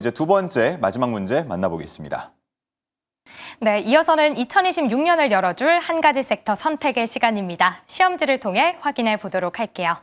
이제 두 번째 마지막 문제 만나보겠습니다. 네, 이어서는 2026년을 열어줄 한 가지 섹터 선택의 시간입니다. 시험지를 통해 확인해 보도록 할게요.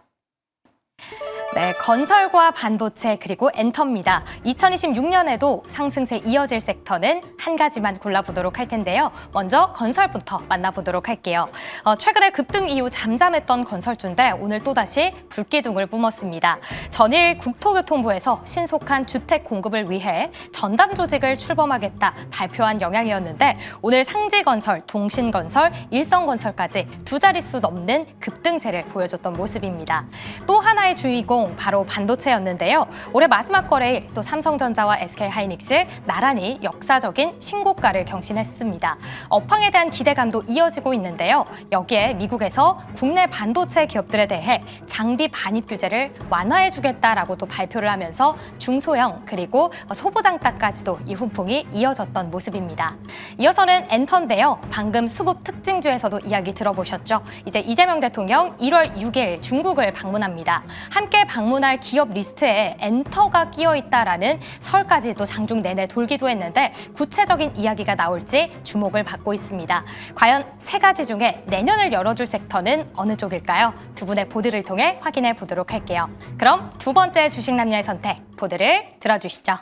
네, 건설과 반도체 그리고 엔터입니다. 2026년에도 상승세 이어질 섹터는 한 가지만 골라보도록 할 텐데요. 먼저 건설부터 만나보도록 할게요. 최근에 급등 이후 잠잠했던 건설주인데 오늘 또다시 불기둥을 뿜었습니다. 전일 국토교통부에서 신속한 주택 공급을 위해 전담 조직을 출범하겠다 발표한 영향이었는데 오늘 상지건설, 동신건설, 일성건설까지 두 자릿수 넘는 급등세를 보여줬던 모습입니다. 또 하나의 주인공 바로 반도체였는데요. 올해 마지막 거래일 또 삼성전자와 SK하이닉스 나란히 역사적인 신고가를 경신했습니다. 업황에 대한 기대감도 이어지고 있는데요. 여기에 미국에서 국내 반도체 기업들에 대해 장비 반입 규제를 완화해주겠다라고 또 발표를 하면서 중소형 그리고 소부장따까지도 이 훈풍이 이어졌던 모습입니다. 이어서는 엔터인데요. 방금 수급 특징주에서도 이야기 들어보셨죠? 이제 이재명 대통령 1월 6일 중국을 방문합니다. 함께 방문할 기업 리스트에 엔터가 끼어 있다라는 설까지 또 장중 내내 돌기도 했는데 구체적인 이야기가 나올지 주목을 받고 있습니다. 과연 세 가지 중에 내년을 열어줄 섹터는 어느 쪽일까요? 두 분의 보드를 통해 확인해 보도록 할게요. 그럼 두 번째 주식 남녀의 선택, 보드를 들어주시죠.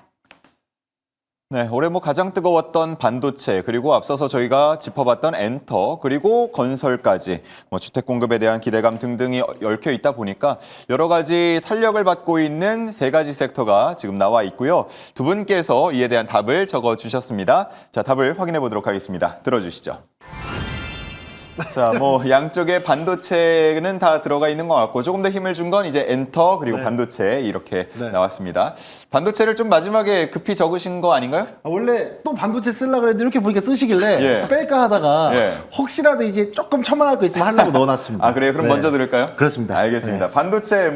네, 올해 가장 뜨거웠던 반도체, 그리고 앞서서 저희가 짚어봤던 엔터, 그리고 건설까지 주택 공급에 대한 기대감 등등이 얽혀 있다 보니까 여러 가지 탄력을 받고 있는 세 가지 섹터가 지금 나와 있고요. 두 분께서 이에 대한 답을 적어주셨습니다. 자, 답을 확인해 보도록 하겠습니다. 들어주시죠. 자, 양쪽에 반도체는 다 들어가 있는 것 같고 조금 더 힘을 준 건 이제 엔터 그리고 네. 반도체 이렇게 네. 나왔습니다. 반도체를 좀 마지막에 급히 적으신 거 아닌가요? 원래 또 반도체 쓰려고 그랬는데 이렇게 보니까 쓰시길래 예. 뺄까 하다가 예. 혹시라도 이제 조금 첨언할 거 있으면 하려고 넣어놨습니다. 아, 그래요? 그럼 네. 먼저 들을까요? 그렇습니다. 알겠습니다. 반도체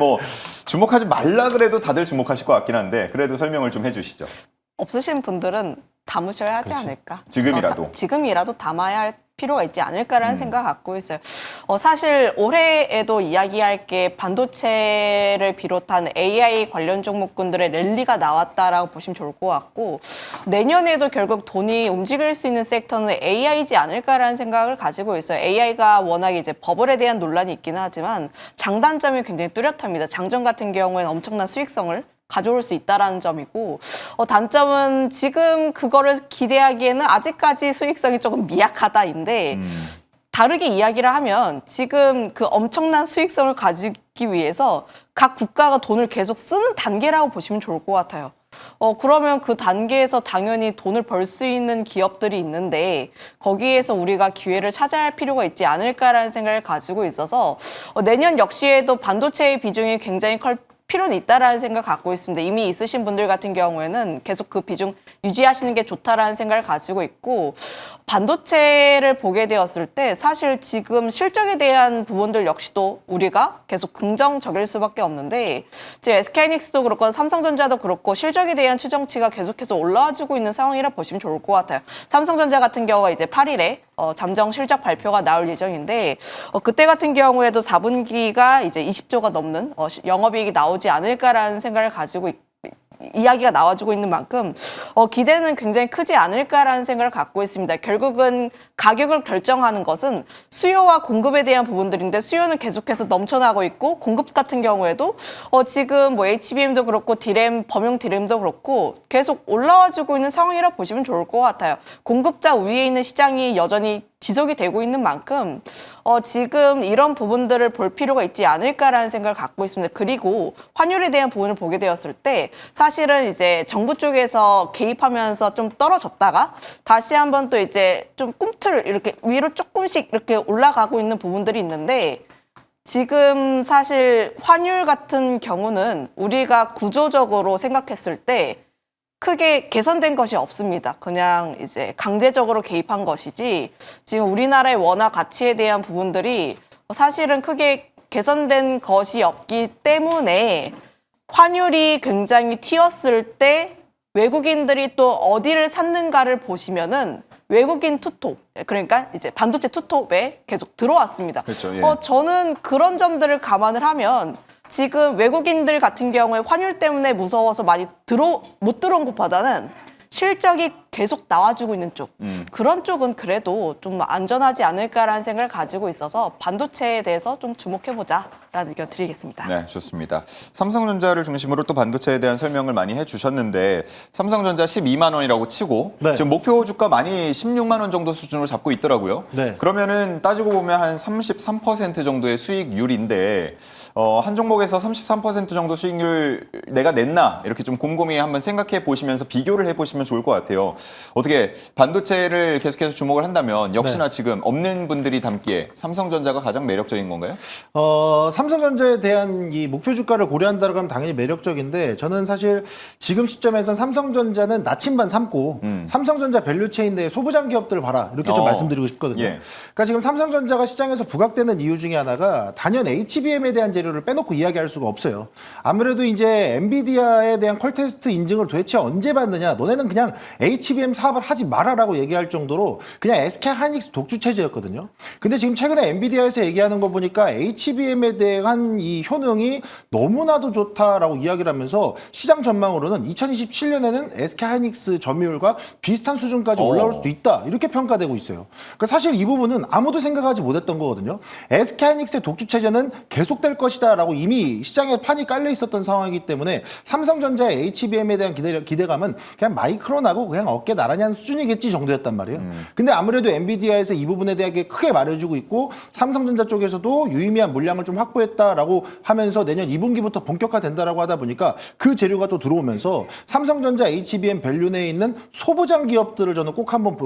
주목하지 말라 그래도 다들 주목하실 것 같긴 한데 그래도 설명을 좀 해주시죠. 없으신 분들은 담으셔야 하지 않을까. 지금이라도. 지금이라도 담아야 할 필요가 있지 않을까라는 생각 갖고 있어요. 사실 올해에도 이야기할 게 반도체를 비롯한 AI 관련 종목군들의 랠리가 나왔다라고 보시면 좋을 것 같고 내년에도 결국 돈이 움직일 수 있는 섹터는 AI지 않을까라는 생각을 가지고 있어요. AI가 워낙에 이제 버블에 대한 논란이 있기는 하지만 장단점이 굉장히 뚜렷합니다. 장점 같은 경우에는 엄청난 수익성을 가져올 수 있다라는 점이고 단점은 지금 그거를 기대하기에는 아직까지 수익성이 조금 미약하다인데 다르게 이야기를 하면 지금 그 엄청난 수익성을 가지기 위해서 각 국가가 돈을 계속 쓰는 단계라고 보시면 좋을 것 같아요. 그러면 그 단계에서 당연히 돈을 벌 수 있는 기업들이 있는데 거기에서 우리가 기회를 찾아야 할 필요가 있지 않을까라는 생각을 가지고 있어서 내년 역시에도 반도체의 비중이 굉장히 클 필요는 있다라는 생각을 갖고 있습니다. 이미 있으신 분들 같은 경우에는 계속 그 비중 유지하시는 게 좋다라는 생각을 가지고 있고 반도체를 보게 되었을 때 사실 지금 실적에 대한 부분들 역시도 우리가 계속 긍정적일 수밖에 없는데 지금 SK하이닉스도 그렇고 삼성전자도 그렇고 실적에 대한 추정치가 계속해서 올라와주고 있는 상황이라 보시면 좋을 것 같아요. 삼성전자 같은 경우가 이제 8일에 잠정 실적 발표가 나올 예정인데 그때 같은 경우에도 4분기가 이제 20조가 넘는 영업이익이 나오지 않을까라는 생각을 가지고 이야기가 나와주고 있는 만큼 기대는 굉장히 크지 않을까라는 생각을 갖고 있습니다. 결국은 가격을 결정하는 것은 수요와 공급에 대한 부분들인데 수요는 계속해서 넘쳐나고 있고 공급 같은 경우에도 지금 HBM도 그렇고 디램, 범용 디램도 그렇고 계속 올라와주고 있는 상황이라 보시면 좋을 것 같아요. 공급자 위에 있는 시장이 여전히 지속이 되고 있는 만큼 지금 이런 부분들을 볼 필요가 있지 않을까라는 생각을 갖고 있습니다. 그리고 환율에 대한 부분을 보게 되었을 때 사실은 이제 정부 쪽에서 개입하면서 좀 떨어졌다가 다시 한번 또 이제 좀 꿈틀 이렇게 위로 조금씩 이렇게 올라가고 있는 부분들이 있는데 지금 사실 환율 같은 경우는 우리가 구조적으로 생각했을 때 크게 개선된 것이 없습니다. 그냥 이제 강제적으로 개입한 것이지 지금 우리나라의 원화 가치에 대한 부분들이 사실은 크게 개선된 것이 없기 때문에 환율이 굉장히 튀었을 때 외국인들이 또 어디를 샀는가를 보시면은 외국인 투톱, 그러니까 이제 반도체 투톱에 계속 들어왔습니다. 그렇죠, 예. 저는 그런 점들을 감안을 하면 지금 외국인들 같은 경우에 환율 때문에 무서워서 많이 못 들어온 것보다는 실적이 계속 나와주고 있는 쪽 그런 쪽은 그래도 좀 안전하지 않을까라는 생각을 가지고 있어서 반도체에 대해서 좀 주목해보자라는 의견 드리겠습니다. 네, 좋습니다. 삼성전자를 중심으로 또 반도체에 대한 설명을 많이 해주셨는데 삼성전자 12만 원이라고 치고 네. 지금 목표 주가 많이 16만 원 정도 수준으로 잡고 있더라고요. 네. 그러면은 따지고 보면 한 33% 정도의 수익률인데 한 종목에서 33% 정도 수익률 내가 냈나 이렇게 좀 곰곰이 한번 생각해 보시면서 비교를 해보시면 좋을 것 같아요. 어떻게 반도체를 계속해서 주목을 한다면 역시나 지금 없는 분들이 담기에 삼성전자가 가장 매력적인 건가요? 삼성전자에 대한 이 목표 주가를 고려한다고 하면 당연히 매력적인데 저는 사실 지금 시점에선 삼성전자는 나침반 삼고 삼성전자 밸류체인 내에 소부장 기업들을 봐라 이렇게 좀 말씀드리고 싶거든요. 예. 그러니까 지금 삼성전자가 시장에서 부각되는 이유 중에 하나가 단연 HBM에 대한 재료를 빼놓고 이야기할 수가 없어요. 아무래도 이제 엔비디아에 대한 퀄테스트 인증을 도대체 언제 받느냐 너네는 그냥 HBM 사업을 하지 마라라고 얘기할 정도로 그냥 SK 하이닉스 독주 체제였거든요. 근데 지금 최근에 엔비디아에서 얘기하는 거 보니까 HBM에 대한 이 효능이 너무나도 좋다라고 이야기를 하면서 시장 전망으로는 2027년에는 SK 하이닉스 점유율과 비슷한 수준까지 올라올 수도 있다. 이렇게 평가되고 있어요. 그러니까 사실 이 부분은 아무도 생각하지 못했던 거거든요. SK 하이닉스의 독주 체제는 계속될 것이다라고 이미 시장에 판이 깔려 있었던 상황이기 때문에 삼성전자의 HBM에 대한 기대감은 그냥 마이크론하고 그냥 어깨 나란히 한 수준이겠지 정도였단 말이에요. 근데 아무래도 엔비디아에서 이 부분에 대하게 크게 말해주고 있고 삼성전자 쪽에서도 유의미한 물량을 좀 확보했다라고 하면서 내년 2분기부터 본격화된다라고 하다 보니까 그 재료가 또 들어오면서 삼성전자 HBM 밸류 내에 있는 소부장 기업들을 저는 꼭 한번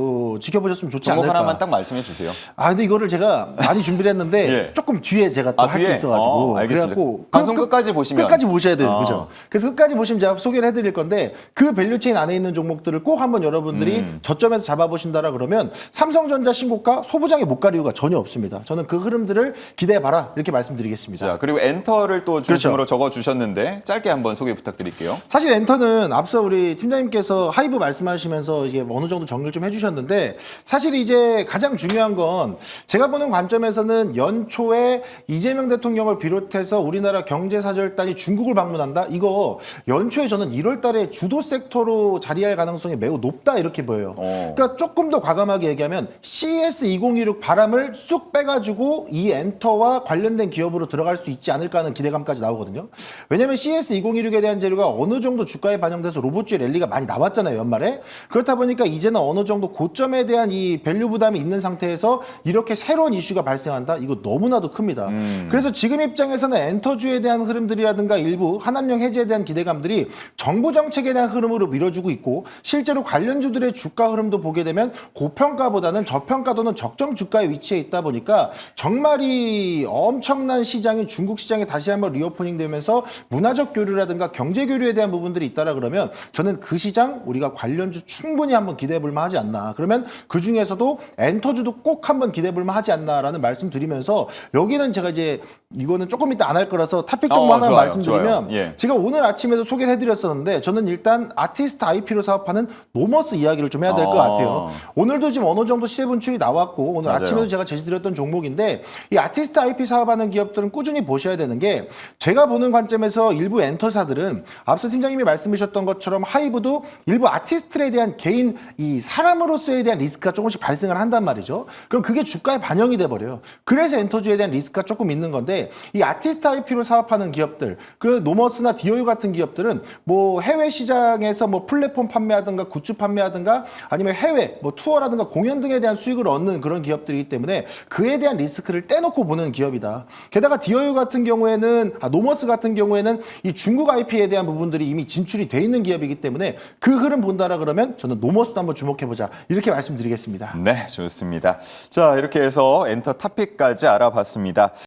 지켜보셨으면 좋지 종목 않을까. 하나만 딱 말씀해 주세요. 근데 이거를 제가 많이 준비를 했는데 예. 조금 뒤에 제가 또 할 게 뒤에? 있어가지고 알겠습니다. 그래갖고 방송 끝까지 보시면. 끝까지 보셔야 돼요. 그죠? 그래서 끝까지 보시면 제가 소개를 해드릴 건데 그 밸류체인 안에 있는 종목들을 꼭 한번 여러분들이 저점에서 잡아보신다라 그러면 삼성전자 신고가 소부장에 못 갈 이유가 전혀 없습니다. 저는 그 흐름들을 기대해봐라 이렇게 말씀드리겠습니다. 자, 그리고 엔터를 또 중심으로 그렇죠. 적어주셨는데 짧게 한번 소개 부탁드릴게요. 사실 엔터는 앞서 우리 팀장님께서 하이브 말씀하시면서 이게 어느 정도 정리를 좀 해주셨는데 사실 이제 가장 중요한 건 제가 보는 관점에서는 연초에 이재명 대통령을 비롯해서 우리나라 경제사절단이 중국을 방문한다? 이거 연초에 저는 1월 달에 주도 섹터로 자리할 가능성이 매우 높다 이렇게 보여요. 그러니까 조금 더 과감하게 얘기하면 CES 2026 바람을 쑥 빼가지고 이 엔터와 관련된 기업으로 들어갈 수 있지 않을까 하는 기대감까지 나오거든요. 왜냐하면 CES 2026에 대한 재료가 어느 정도 주가에 반영돼서 로봇주의 랠리가 많이 나왔잖아요, 연말에. 그렇다 보니까 이제는 어느 정도 고점에 대한 이 밸류 부담이 있는 상태에서 이렇게 새로운 이슈가 발생한다? 이거 너무나도 큽니다. 그래서 지금 입장에서는 엔터주에 대한 흐름들이라든가 일부 한한령 해제에 대한 기대감들이 정부 정책에 대한 흐름으로 밀어주고 있고 실제로 관련주들의 주가 흐름도 보게 되면 고평가보다는 저평가 또는 적정 주가에 위치해 있다 보니까 정말 이 엄청난 시장인 중국 시장에 다시 한번 리오프닝 되면서 문화적 교류라든가 경제 교류에 대한 부분들이 있다라 그러면 저는 그 시장 우리가 관련주 충분히 한번 기대해 볼 만하지 않나. 그러면 그 중에서도 엔터주도 꼭 한번 기대해 볼 만하지 않나라는 말씀 드리면서 여기는 제가 이제 이거는 조금 이따 안 할 거라서 타픽 정보 하나 좋아요, 말씀드리면 좋아요. 예. 제가 오늘 아침에도 소개를 해드렸었는데 저는 일단 아티스트 IP로 사업하는 노머스 이야기를 좀 해야 될 것 같아요. 오늘도 지금 어느 정도 시세 분출이 나왔고 오늘 맞아요. 아침에도 제가 제시드렸던 종목인데 이 아티스트 IP 사업하는 기업들은 꾸준히 보셔야 되는 게 제가 보는 관점에서 일부 엔터사들은 앞서 팀장님이 말씀하셨던 것처럼 하이브도 일부 아티스트에 대한 개인 이 사람으로서에 대한 리스크가 조금씩 발생을 한단 말이죠. 그럼 그게 주가에 반영이 돼버려요. 그래서 엔터주에 대한 리스크가 조금 있는 건데 이 아티스트 IP로 사업하는 기업들 그 노머스나 디오유 같은 기업들은 뭐 해외 시장에서 뭐 플랫폼 판매하든가 굿즈 판매하든가 아니면 해외 뭐 투어라든가 공연 등에 대한 수익을 얻는 그런 기업들이기 때문에 그에 대한 리스크를 떼놓고 보는 기업이다. 게다가 디오유 같은 경우에는 노머스 같은 경우에는 이 중국 IP에 대한 부분들이 이미 진출이 돼 있는 기업이기 때문에 그 흐름 본다라 그러면 저는 노머스도 한번 주목해보자 이렇게 말씀드리겠습니다. 네, 좋습니다. 자, 이렇게 해서 엔터 탑픽까지 알아봤습니다.